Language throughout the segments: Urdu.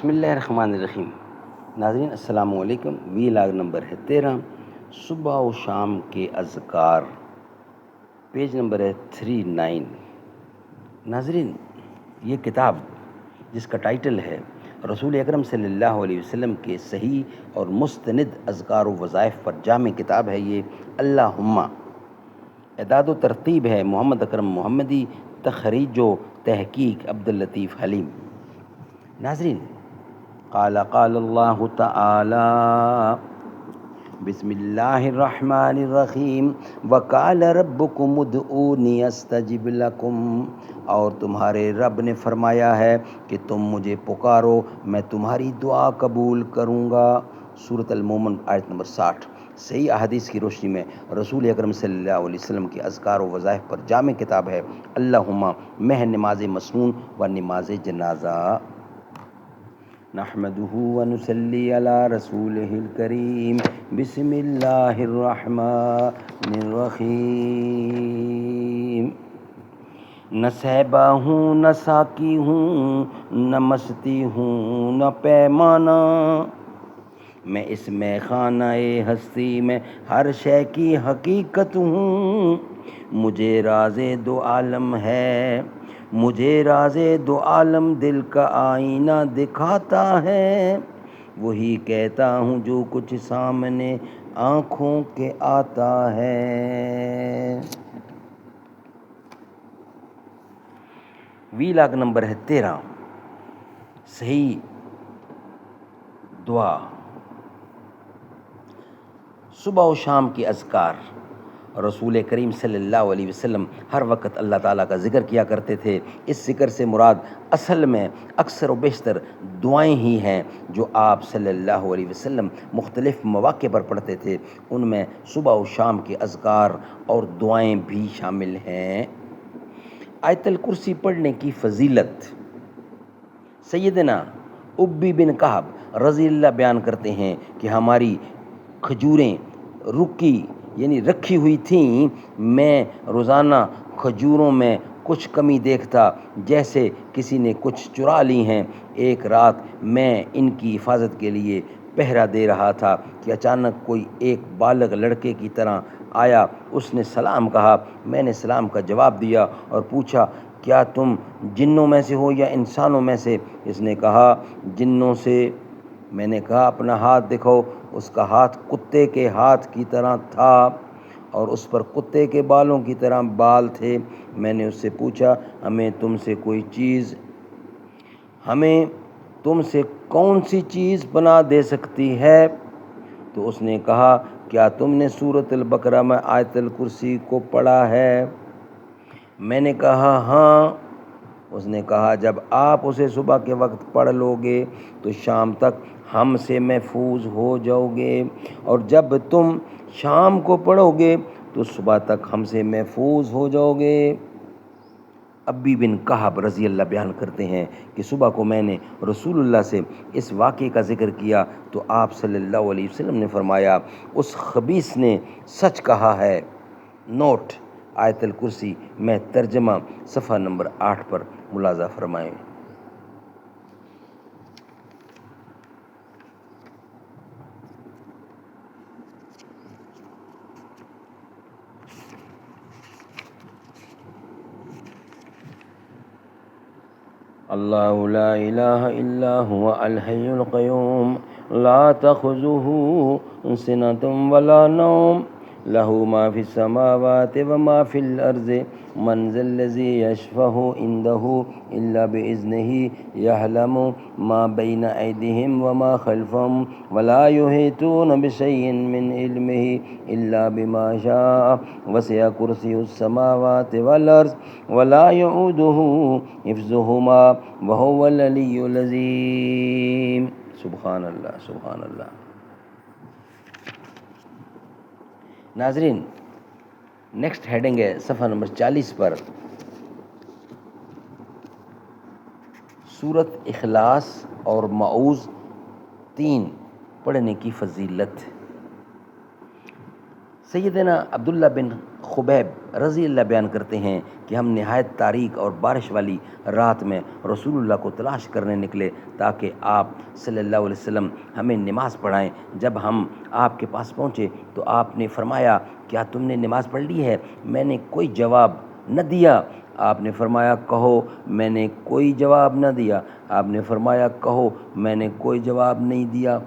بسم اللہ الرحمن الرحیم۔ ناظرین السلام علیکم۔ وی لاگ نمبر ہے 13، صبح و شام کے اذکار، پیج نمبر ہے 39۔ ناظرین، یہ کتاب جس کا ٹائٹل ہے رسول اکرم صلی اللہ علیہ وسلم کے صحیح اور مستند اذکار و وظائف پر جامع کتاب ہے۔ یہ اللہم اعداد و ترتیب ہے محمد اکرم محمدی، تخریج و تحقیق عبداللطیف حلیم۔ ناظرین، قال اللہ تعالی بسم اللہ الرحمن الرحیم وقال ربکم ادعونی استجب لکم، اور تمہارے رب نے فرمایا ہے کہ تم مجھے پکارو میں تمہاری دعا قبول کروں گا۔ سورۃ المومن آیت نمبر 60۔ صحیح احادیث کی روشنی میں رسول اکرم صلی اللہ علیہ وسلم کے اذکار و وظائف پر جامع کتاب ہے اللہم، مہ نماز مسنون و نماز جنازہ۔ نحمدہ ونصلی علی رسولہ الکریم، بسم اللہ الرحمن الرحیم۔ نہ صحبہ ہوں نہ ساقی ہوں، نہ مستی ہوں نہ پیمانہ، میں اس میں خانہ ہستی میں ہر شے کی حقیقت ہوں۔ مجھے راز دو عالم ہے، مجھے راز دو عالم دل کا آئینہ دکھاتا ہے، وہی کہتا ہوں جو کچھ سامنے آنکھوں کے آتا ہے۔ وی لاگ نمبر ہے 13، صحیح دعا، صبح و شام کی اذکار۔ رسول کریم صلی اللہ علیہ وسلم ہر وقت اللہ تعالیٰ کا ذکر کیا کرتے تھے۔ اس ذکر سے مراد اصل میں اکثر و بیشتر دعائیں ہی ہیں جو آپ صلی اللہ علیہ وسلم مختلف مواقع پر پڑھتے تھے، ان میں صبح و شام کے اذکار اور دعائیں بھی شامل ہیں۔ آیت الکرسی پڑھنے کی فضیلت سیدنا ابی بن کعب رضی اللہ بیان کرتے ہیں کہ ہماری کھجوریں رکی یعنی رکھی ہوئی تھیں، میں روزانہ کھجوروں میں کچھ کمی دیکھتا، جیسے کسی نے کچھ چرا لی ہیں۔ ایک رات میں ان کی حفاظت کے لیے پہرا دے رہا تھا کہ اچانک کوئی ایک بالغ لڑکے کی طرح آیا، اس نے سلام کہا، میں نے سلام کا جواب دیا اور پوچھا کیا تم جنوں میں سے ہو یا انسانوں میں سے؟ اس نے کہا جنوں سے۔ میں نے کہا اپنا ہاتھ دکھاؤ۔ اس کا ہاتھ کتے کے ہاتھ کی طرح تھا اور اس پر کتے کے بالوں کی طرح بال تھے۔ میں نے اس سے پوچھا ہمیں تم سے کون سی چیز پناہ دے سکتی ہے؟ تو اس نے کہا کیا تم نے سورۃ البقرہ میں آیت الکرسی کو پڑھا ہے؟ میں نے کہا ہاں۔ اس نے کہا جب آپ اسے صبح کے وقت پڑھ لو گے تو شام تک ہم سے محفوظ ہو جاؤ گے، اور جب تم شام کو پڑھو گے تو صبح تک ہم سے محفوظ ہو جاؤ گے۔ ابی بن کعب رضی اللہ بیان کرتے ہیں کہ صبح کو میں نے رسول اللہ سے اس واقعے کا ذکر کیا تو آپ صلی اللہ علیہ وسلم نے فرمایا اس خبیث نے سچ کہا ہے۔ نوٹ: آیت الکرسی میں ترجمہ صفحہ نمبر 8 پر ملاحظہ فرمائیں۔ اللہ لا الہ الا هو الحی القیوم لا تأخذہ سنۃ ولا نوم لہ ما فی السماوات وما فی الارض من ذا الذی یشفع عندہ الا بإذنہ یعلم ما بین ایدیہم وما خلفہم ولا یحیطون بشیء من علمہ الا بما شاء وسع کرسیہ السماوات والارض ولا یعودہ حفظہما وہو العلی العظیم۔ سبحان اللہ، سبحان اللہ۔ ناظرین، نیکسٹ ہیڈنگ ہے صفحہ نمبر 40 پر سورۃ اخلاص اور معوذ 3 پڑھنے کی فضیلت۔ سیدنا عبداللہ بن خبیب رضی اللہ بیان کرتے ہیں کہ ہم نہایت تاریک اور بارش والی رات میں رسول اللہ کو تلاش کرنے نکلے تاکہ آپ صلی اللہ علیہ وسلم ہمیں نماز پڑھائیں۔ جب ہم آپ کے پاس پہنچے تو آپ نے فرمایا کیا تم نے نماز پڑھ لی ہے؟ میں نے کوئی جواب نہ دیا۔ آپ نے فرمایا کہو میں نے کوئی جواب نہ دیا۔ آپ نے فرمایا کہو میں نے کوئی جواب نہیں دیا۔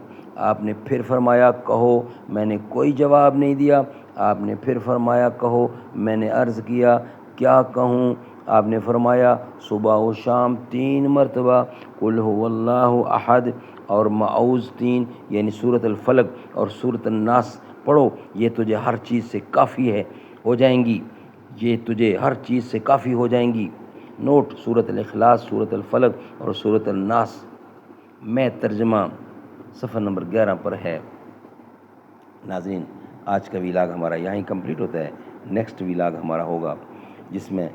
آپ نے پھر فرمایا کہو میں نے کوئی جواب نہیں دیا۔ آپ نے پھر فرمایا کہو۔ میں نے عرض کیا کیا کہوں؟ آپ نے فرمایا صبح و شام 3 مرتبہ قل هو اللہ احد اور معوذ 3 یعنی سورۃ الفلق اور سورۃ الناس پڑھو، یہ تجھے ہر چیز سے کافی ہو جائیں گی، یہ تجھے ہر چیز سے کافی ہو جائیں گی۔ نوٹ: سورۃ الاخلاص، سورۃ الفلق اور سورۃ الناس میں ترجمہ صفحہ نمبر 11 پر ہے۔ ناظرین، آج کا ویلاگ ہمارا یہاں ہی کمپلیٹ ہوتا ہے۔ نیکسٹ ویلاگ ہمارا ہوگا جس میں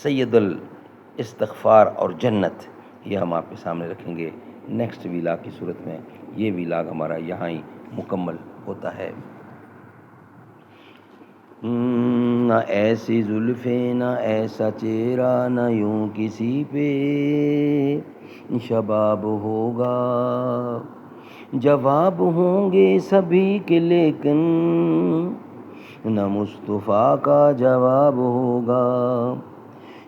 سید الاستغفار اور جنت، یہ ہم آپ کے سامنے رکھیں گے نیکسٹ ویلاگ کی صورت میں۔ یہ ویلاگ ہمارا یہاں ہی مکمل ہوتا ہے۔ نہ ایسی زلفیں نہ ایسا چہرہ نہ یوں کسی پہ شباب ہوگا، جواب ہوں گے سبھی کے لیکن نہ مصطفیٰ کا جواب ہوگا۔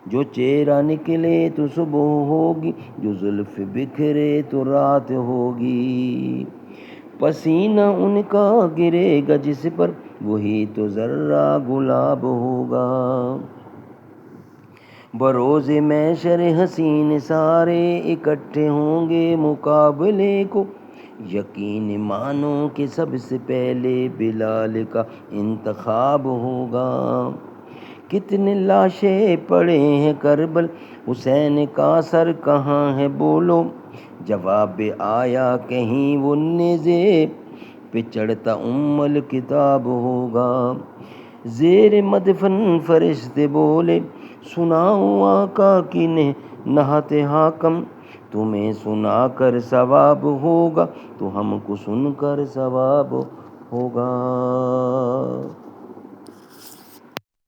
جو چہرہ نکلے تو صبح ہوگی، جو زلف بکھرے تو رات ہوگی، پسینہ ان کا گرے گا جس پر وہی تو ذرہ گلاب ہوگا۔ بروز محشر حسین سارے اکٹھے ہوں گے مقابلے کو، یقین مانو کہ سب سے پہلے بلال کا انتخاب ہوگا۔ کتنے لاشیں پڑے ہیں کربل، حسین کا سر کہاں ہے بولو، جواب آیا کہیں وہ نیزے پہ چڑھتا الکتاب ہوگا۔ زیر مدفن فرشتے بولے سناؤ آقا کی نعت حاکم، تمہیں سنا کر ثواب ہوگا تو ہم کو سن کر ثواب ہوگا۔